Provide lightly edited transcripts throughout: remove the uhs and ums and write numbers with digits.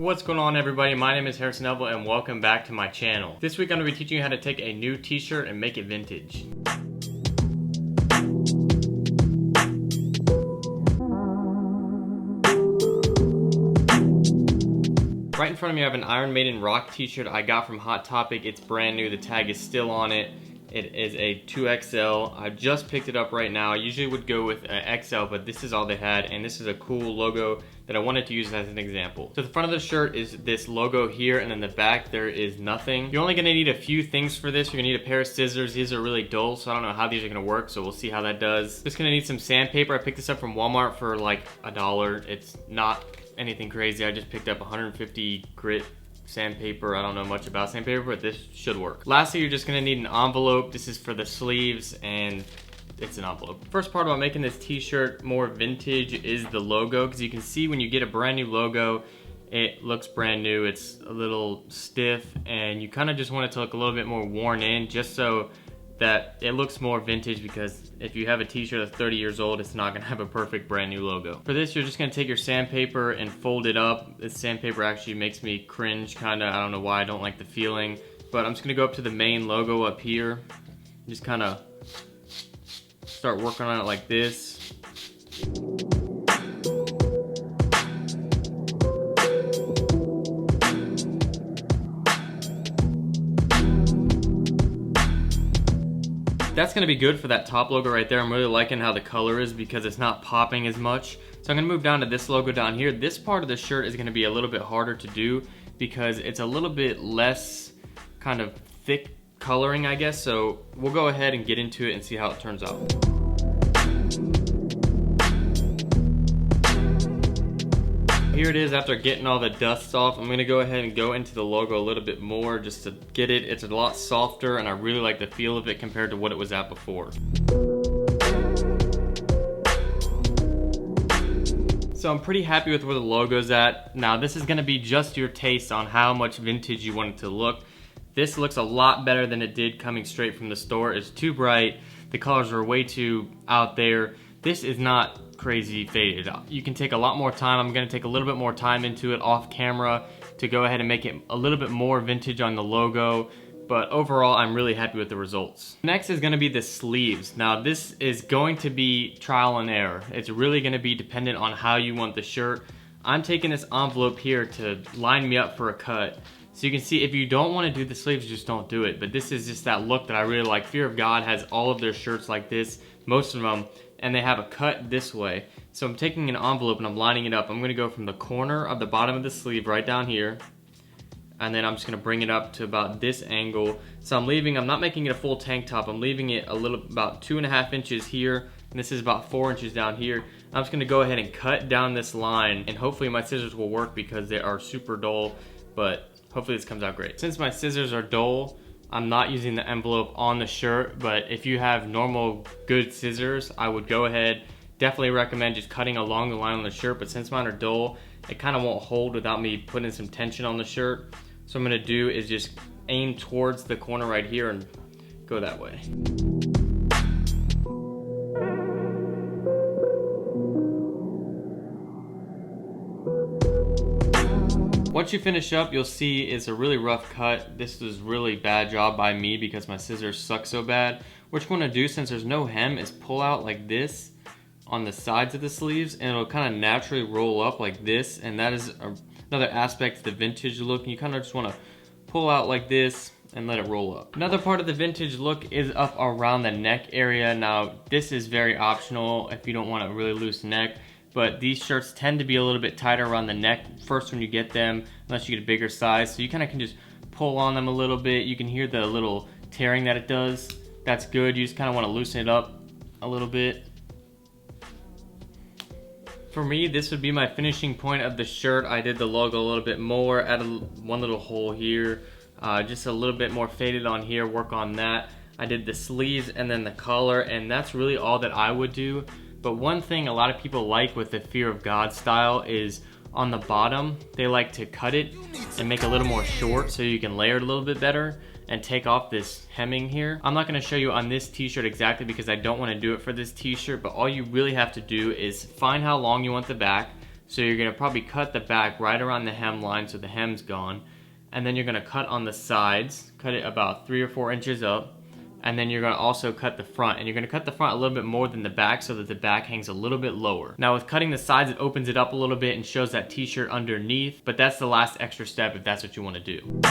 What's going on, everybody? My name is Harrisonnevel and welcome back to my channel. This week I'm going to be teaching you how to take a new t-shirt and make it vintage. Right in front of me I have an Iron Maiden Rock t-shirt I got from Hot Topic. It's brand new, the tag is still on it. It is a 2XL. I just picked it up right now. I usually would go with an XL, but this is all they had, and this is a cool logo that I wanted to use as an example. So the front of the shirt is this logo here, and then the back there is nothing. You're only gonna need a few things for this. You're gonna need a pair of scissors. These are really dull, so I don't know how these are gonna work, so we'll see how that does. Just gonna need some sandpaper. I picked this up from Walmart for like $1. It's not anything crazy. I just picked up 150 grit sandpaper. I don't know much about sandpaper, but this should work. Lastly, you're just gonna need an envelope. This is for the sleeves, and it's an envelope. First part about making this t-shirt more vintage is the logo, because you can see when you get a brand new logo, it looks brand new. It's a little stiff, and you kind of just want it to look a little bit more worn in, just so that it looks more vintage, because if you have a t-shirt that's 30 years old, it's not gonna have a perfect brand new logo. For this, you're just gonna take your sandpaper and fold it up. This sandpaper actually makes me cringe, kinda. I don't know why, I don't like the feeling. But I'm just gonna go up to the main logo up here. Just kinda start working on it like this. That's gonna be good for that top logo right there. I'm really liking how the color is because it's not popping as much. So I'm gonna move down to this logo down here. This part of the shirt is gonna be a little bit harder to do because it's a little bit less kind of thick coloring, I guess. So we'll go ahead and get into it and see how it turns out. Here it is after getting all the dust off. I'm gonna go ahead and go into the logo a little bit more just to get it. It's a lot softer and I really like the feel of it compared to what it was at before. So I'm pretty happy with where the logo's at. Now this is gonna be just your taste on how much vintage you want it to look. This looks a lot better than it did coming straight from the store. It's too bright. The colors are way too out there. This is not crazy faded. You can take a lot more time. I'm gonna take a little bit more time into it off camera to go ahead and make it a little bit more vintage on the logo, but overall I'm really happy with the results. Next is gonna be the sleeves. Now this is going to be trial and error. It's really gonna be dependent on how you want the shirt. I'm taking this envelope here to line me up for a cut. So you can see if you don't want to do the sleeves, just don't do it. But this is just that look that I really like. Fear of God has all of their shirts like this, most of them, and they have a cut this way. So I'm taking an envelope and I'm lining it up. I'm gonna go from the corner of the bottom of the sleeve right down here, and then I'm just gonna bring it up to about this angle. So I'm not making it a full tank top. I'm leaving it about 2.5 inches here, and this is about 4 inches down here. I'm just gonna go ahead and cut down this line, and hopefully my scissors will work because they are super dull, but hopefully this comes out great. Since my scissors are dull, I'm not using the envelope on the shirt, but if you have normal good scissors, I would go ahead. Definitely recommend just cutting along the line on the shirt, but since mine are dull, it kind of won't hold without me putting some tension on the shirt. So what I'm gonna do is just aim towards the corner right here and go that way. Once you finish up, you'll see it's a really rough cut. This is really bad job by me because my scissors suck so bad. What you're gonna do, since there's no hem, is pull out like this on the sides of the sleeves, and it'll kind of naturally roll up like this, and that is another aspect of the vintage look. You kind of just wanna pull out like this and let it roll up. Another part of the vintage look is up around the neck area. Now, this is very optional if you don't want a really loose neck, but these shirts tend to be a little bit tighter around the neck first when you get them, unless you get a bigger size. So you kind of can just pull on them a little bit. You can hear the little tearing that it does. That's good. You just kind of want to loosen it up a little bit. For me, this would be my finishing point of the shirt. I did the logo a little bit more, added one little hole here, just a little bit more faded on here, work on that. I did the sleeves and then the collar, and that's really all that I would do. But one thing a lot of people like with the Fear of God style is on the bottom, they like to cut it and make it a little more short so you can layer it a little bit better and take off this hemming here. I'm not gonna show you on this t-shirt exactly because I don't wanna do it for this t-shirt, but all you really have to do is find how long you want the back, So you're gonna probably cut the back right around the hem line so the hem's gone. And then you're gonna cut on the sides, cut it about 3 or 4 inches up. And then you're gonna also cut the front, and you're gonna cut the front a little bit more than the back so that the back hangs a little bit lower. Now with cutting the sides, it opens it up a little bit and shows that t-shirt underneath, but that's the last extra step if that's what you wanna do.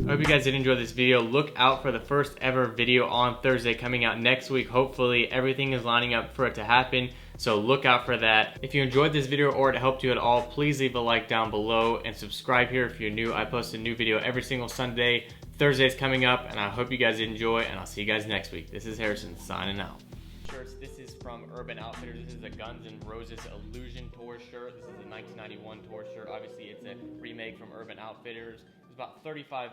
I hope you guys did enjoy this video. Look out for the first ever video on Thursday coming out next week. Hopefully everything is lining up for it to happen, so look out for that. If you enjoyed this video or it helped you at all, please leave a like down below and subscribe here if you're new. I post a new video every single Sunday. Thursday's coming up, and I hope you guys enjoy, and I'll see you guys next week. This is Harrison signing out. Shirts. This is from Urban Outfitters. This is a Guns N' Roses Illusion tour shirt. This is a 1991 tour shirt. Obviously, it's a remake from Urban Outfitters. It's about $35.